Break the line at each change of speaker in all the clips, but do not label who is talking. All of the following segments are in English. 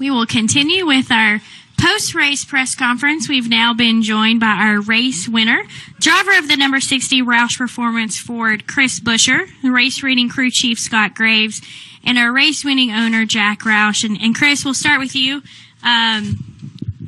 We will continue with our post-race press conference. We've now been joined by our race winner, driver of the number 60 Roush Performance Ford, Chris Buescher, the race reading crew chief, Scott Graves, and our race-winning owner, Jack Roush. And Chris, we'll start with you.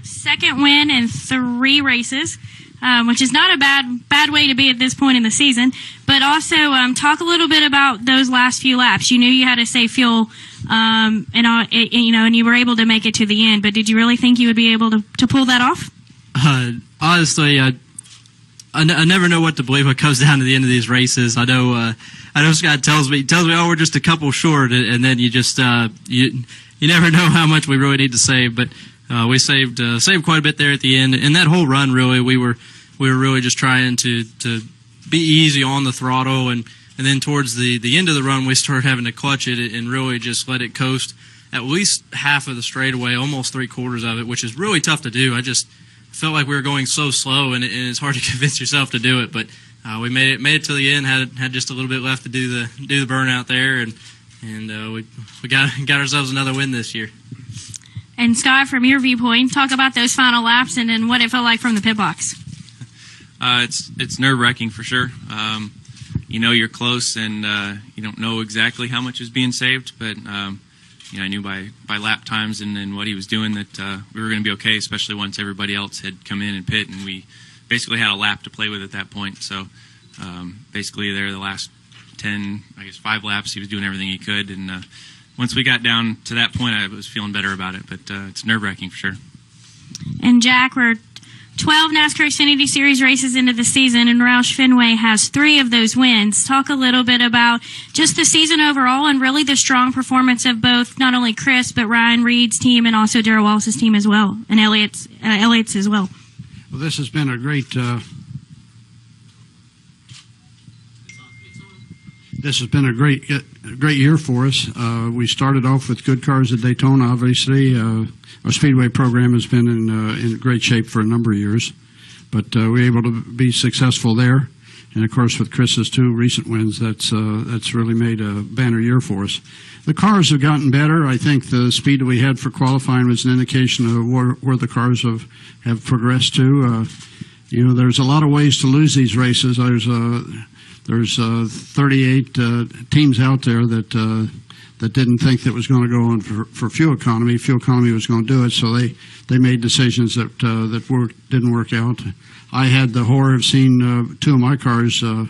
Second win in 3 races, which is not a bad way to be at this point in the season. But also, talk a little bit about those last few laps. You knew you had to save fuel, and you were able to make it to the end. But did you really think you would be able to pull that off?
Honestly, I never know what to believe when it comes down to the end of these races. I know Scott tells me, oh, we're just a couple short, and then you just you never know how much we really need to save. But we saved quite a bit there at the end, and that whole run really we were really just trying to be easy on the throttle, and then towards the end of the run we started having to clutch it and really just let it coast at least half of the straightaway, almost 3/4 of it, which is really tough to do. I just felt like we were going so slow, and it's hard to convince yourself to do it. But we made it to the end. Had just a little bit left to do the burnout there, and we got ourselves another win this year.
And Scott, from your viewpoint, talk about those final laps and then what it felt like from the pit box.
It's nerve-wracking for sure. You're close, and you don't know exactly how much is being saved, but I knew by lap times and what he was doing that we were going to be okay, especially once everybody else had come in and pit, and we basically had a lap to play with at that point. So basically there the last 5 laps, he was doing everything he could, and once we got down to that point, I was feeling better about it, but it's nerve-wracking for sure.
And Jack, we're 12 NASCAR Xfinity Series races into the season, and Roush Fenway has 3 of those wins. Talk a little bit about just the season overall and really the strong performance of both not only Chris, but Ryan Reed's team and also Darrell Wallace's team as well, and Elliott's as well.
Well, this has been a great great year for us. We started off with good cars at Daytona, obviously. Our Speedway program has been in great shape for a number of years, but we were able to be successful there. And, of course, with Chris's 2 recent wins, that's really made a banner year for us. The cars have gotten better. I think the speed that we had for qualifying was an indication of where the cars have progressed to. There's a lot of ways to lose these races. There's 38 teams out there that didn't think that was going to go on for fuel economy. Fuel economy was going to do it, so they made decisions that didn't work out. I had the horror of seeing 2 of my cars, and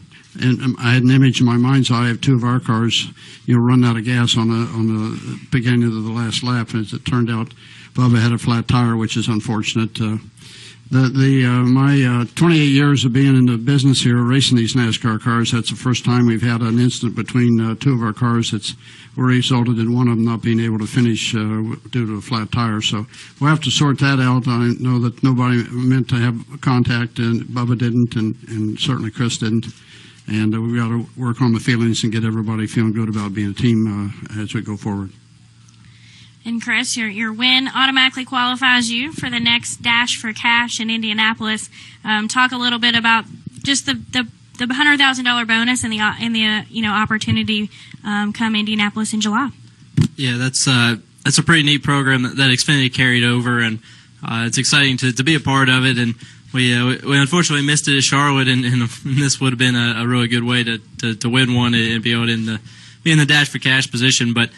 I had an image in my mind's eye of 2 of our cars, run out of gas on the beginning of the last lap. And as it turned out, Bubba had a flat tire, which is unfortunate. My 28 years of being in the business here, racing these NASCAR cars, that's the first time we've had an incident between 2 of our cars that's resulted in one of them not being able to finish due to a flat tire. So we'll have to sort that out. I know that nobody meant to have contact, and Bubba didn't, and certainly Chris didn't. And we've got to work on the feelings and get everybody feeling good about being a team as we go forward.
And Chris, your win automatically qualifies you for the next Dash for Cash in Indianapolis. Talk a little bit about just the $100,000 bonus and the opportunity come Indianapolis in July.
Yeah, that's a pretty neat program that Xfinity carried over, and it's exciting to be a part of it. And we unfortunately missed it at Charlotte, and this would have been a really good way to win one and be able to be in the Dash for Cash position. But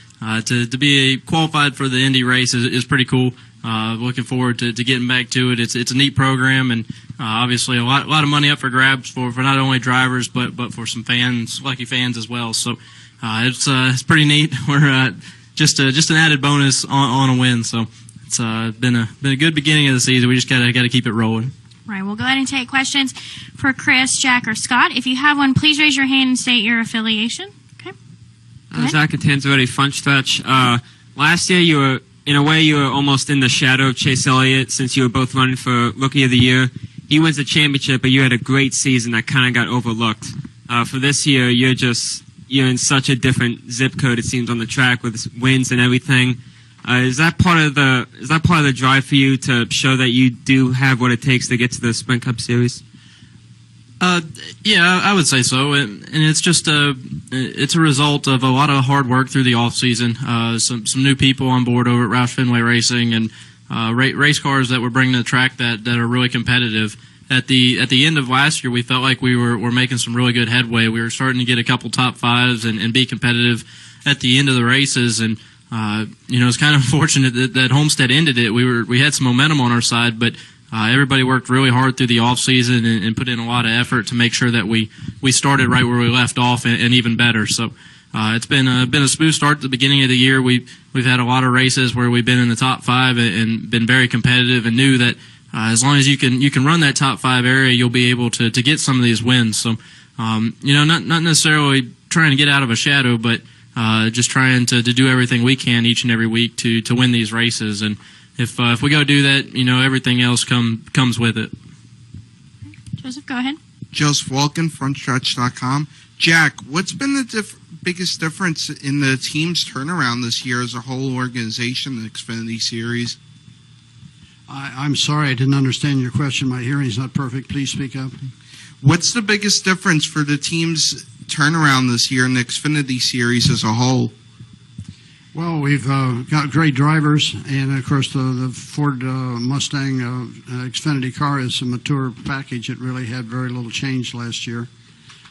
to be qualified for the Indy race is pretty cool. Looking forward to getting back to it. It's a neat program, and obviously a lot of money up for grabs for not only drivers but for some fans, lucky fans as well. So it's pretty neat. We're just an added bonus on a win. So it's been a good beginning of the season. We just gotta keep it rolling.
Right. We'll go ahead and take questions for Chris, Jack, or Scott. If you have one, please raise your hand and state your affiliation.
Zach at Tanzarelli Front Stretch. Last year, you were almost in the shadow of Chase Elliott since you were both running for Rookie of the Year. He wins the championship, but you had a great season that kind of got overlooked. For this year, you're in such a different zip code, it seems, on the track with wins and everything. Is that part of the drive for you to show that you do have what it takes to get to the Sprint Cup Series?
Yeah, I would say so, and it's just it's a result of a lot of hard work through the off season. Some new people on board over at Roush Fenway Racing, and race cars that we're bringing to the track that are really competitive. At the end of last year, we felt like we were making some really good headway. We were starting to get a couple top fives and be competitive at the end of the races, and it's kind of unfortunate that Homestead ended it. We had some momentum on our side, but everybody worked really hard through the off season and put in a lot of effort to make sure that we started right where we left off and even better. So it's been a smooth start at the beginning of the year. We've had a lot of races where we've been in the top five and been very competitive, and knew that as long as you can run that top five area, you'll be able to get some of these wins. So not necessarily trying to get out of a shadow, but just trying to do everything we can each and every week to win these races. And if we go do that, everything else comes with it.
Joseph, go ahead.
Joseph Walken, frontstretch.com. Jack, what's been the biggest difference in the team's turnaround this year as a whole organization, the Xfinity Series?
I'm sorry, I didn't understand your question. My hearing's not perfect. Please speak up.
What's the biggest difference for the team's turnaround this year in the Xfinity Series as a whole?
Well, we've got great drivers, and of course the Ford Mustang Xfinity car is a mature package. It really had very little change last year,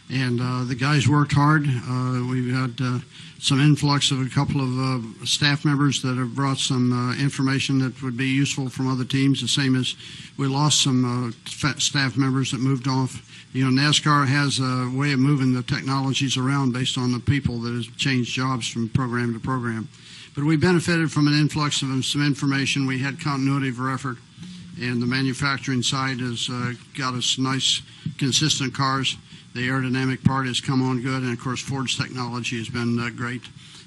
and the guys worked hard. We've had some influx of a couple of staff members that have brought some information that would be useful from other teams, the same as we lost some staff members that moved off. NASCAR has a way of moving the technologies around based on the people that has changed jobs from program to program. But we benefited from an influx of some information. We had continuity of effort, and the manufacturing side has got us nice, consistent cars. The aerodynamic part has come on good, and of course Ford's technology has been great.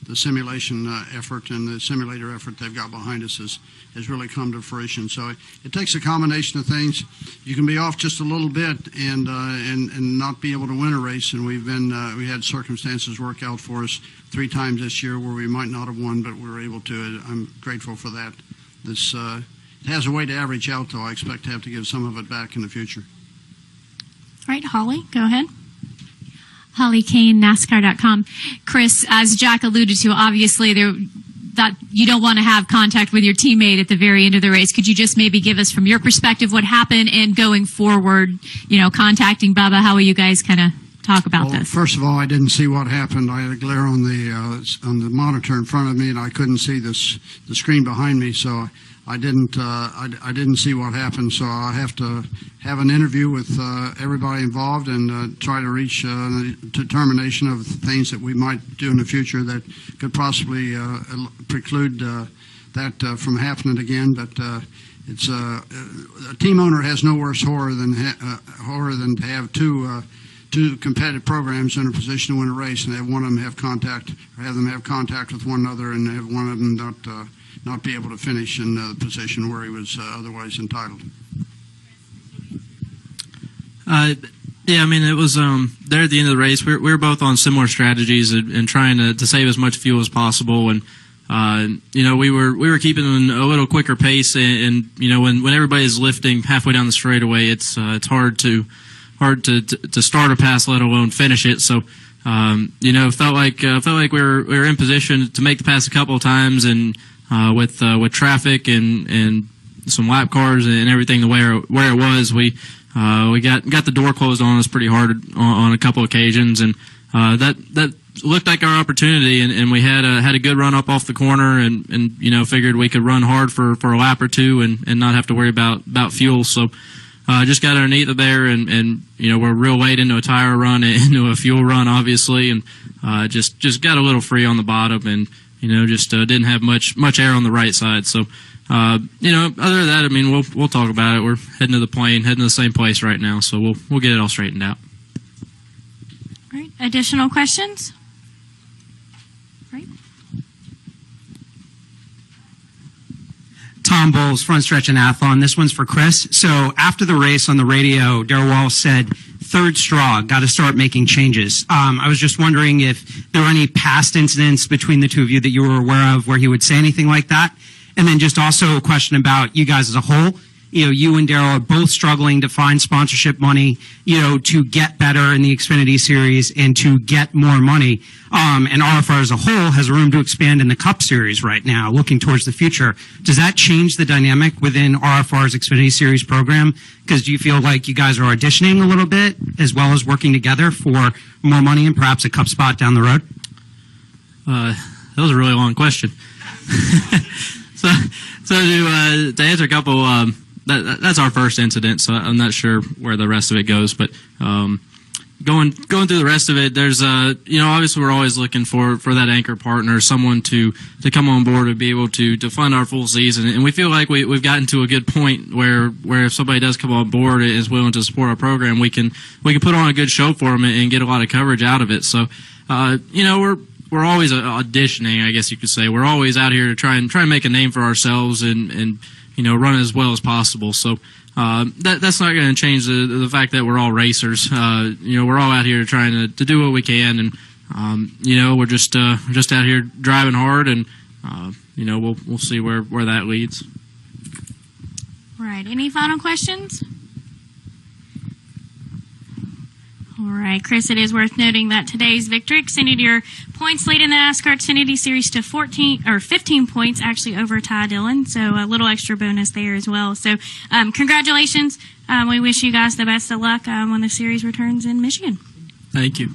The simulation effort and the simulator effort they've got behind us has really come to fruition. So it takes a combination of things. You can be off just a little bit and not be able to win a race, and we had circumstances work out for us 3 times this year where we might not have won, but we were able to. I'm grateful for that. It has a way to average out, though. I expect to have to give some of it back in the future.
All right, Holly, go ahead.
Holly Kane, NASCAR.com. Chris, as Jack alluded to, obviously that you don't want to have contact with your teammate at the very end of the race. Could you just maybe give us from your perspective what happened, and going forward, contacting Bubba, how will you guys kind of talk about this?
First of all, I didn't see what happened. I had a glare on the monitor in front of me, and I couldn't see the screen behind me, so I didn't see what happened. So I have to have an interview with everybody involved and try to reach a determination of things that we might do in the future that could possibly preclude that from happening again. But it's a team owner has no worse horror than to have two competitive programs in a position to win a race, and have one of them have contact with one another, and have one of them not be able to finish in the position where he was otherwise entitled.
Yeah, I mean, it was there at the end of the race. We were both on similar strategies and trying to save as much fuel as possible, and we were keeping a little quicker pace, and when everybody's lifting halfway down the straightaway, it's hard to start a pass, let alone finish it. So felt like we were in position to make the pass a couple of times, and with traffic and some lap cars and everything where it was, we got the door closed on us pretty hard on a couple occasions, and that looked like our opportunity, and we had a good run up off the corner, and figured we could run hard for a lap or two and not have to worry about fuel. So just got underneath of there, and we're real late into a tire run, into a fuel run, obviously, and just got a little free on the bottom, and just didn't have much air on the right side. So other than that, I mean, we'll talk about it. We're heading to the plane, heading to the same place right now, so we'll get it all straightened out.
All right. Additional questions? Right.
Tom Bowles, Front Stretch and Athlon. This one's for Chris. So after the race on the radio, Darrell Walsh said, "Third straw, got to start making changes." I was just wondering if there were any past incidents between the two of you that you were aware of where he would say anything like that. And then just also a question about you guys as a whole. you and Daryl are both struggling to find sponsorship money, to get better in the Xfinity Series and to get more money. And RFR as a whole has room to expand in the Cup Series right now, looking towards the future. Does that change the dynamic within RFR's Xfinity Series program? Because do you feel like you guys are auditioning a little bit as well as working together for more money and perhaps a Cup spot down the road?
That was a really long question. So to answer a couple, that's our first incident, so I'm not sure where the rest of it goes. But going through the rest of it, there's obviously we're always looking for that anchor partner, someone to come on board and be able to fund our full season. And we feel like we've gotten to a good point where if somebody does come on board and is willing to support our program, we can put on a good show for them and get a lot of coverage out of it. So we're always auditioning, I guess you could say. We're always out here to try and make a name for ourselves and run as well as possible. So that's not going to change the fact that we're all racers. We're all out here trying to do what we can, and we're just out here driving hard, and we'll see where that leads.
Right. Any final questions? All right, Chris, it is worth noting that today's victory extended your points lead in the NASCAR Xfinity Series to 15 points, actually over Ty Dillon, so a little extra bonus there as well. So congratulations. We wish you guys the best of luck when the series returns in Michigan.
Thank you.